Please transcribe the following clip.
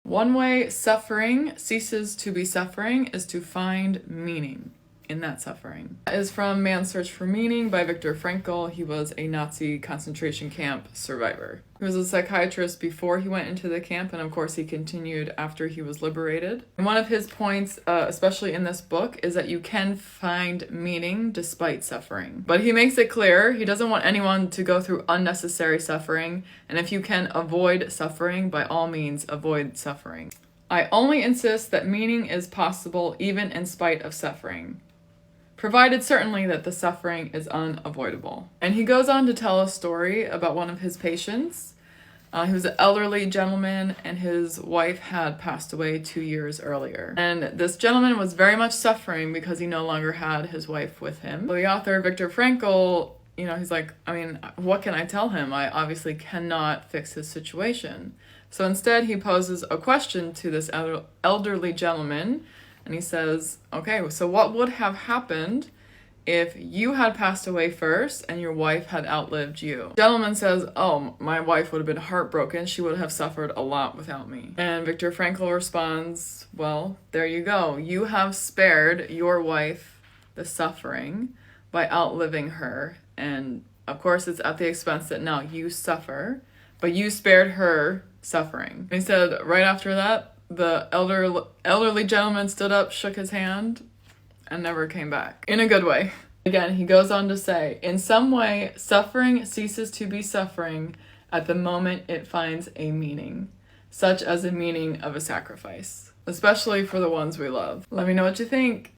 One way suffering ceases to be suffering is to find meaning in that suffering. That is from Man's Search for Meaning by Viktor Frankl. He was a Nazi concentration camp survivor. He was a psychiatrist before he went into the camp, and of course he continued after he was liberated. And one of his points, especially in this book, is that you can find meaning despite suffering. But he makes it clear he doesn't want anyone to go through unnecessary suffering, and if you can avoid suffering, by all means avoid suffering. I only insist that meaning is possible even in spite of suffering, provided certainly that the suffering is unavoidable. And he goes on to tell a story about one of his patients. He was an elderly gentleman, and his wife had passed away 2 years earlier. And this gentleman was very much suffering because he no longer had his wife with him. The author, Viktor Frankl, he's like, what can I tell him? I obviously cannot fix his situation. So instead, he poses a question to this elderly gentleman. And he says, okay, so what would have happened if you had passed away first and your wife had outlived you? The gentleman says, oh, my wife would have been heartbroken. She would have suffered a lot without me. And Viktor Frankl responds, well, there you go. You have spared your wife the suffering by outliving her. And of course, it's at the expense that now you suffer, but you spared her suffering. And he said, right after that, the elderly gentleman stood up, shook his hand, and never came back. In a good way. Again, he goes on to say, in some way, suffering ceases to be suffering at the moment it finds a meaning, such as the meaning of a sacrifice, especially for the ones we love. Let me know what you think.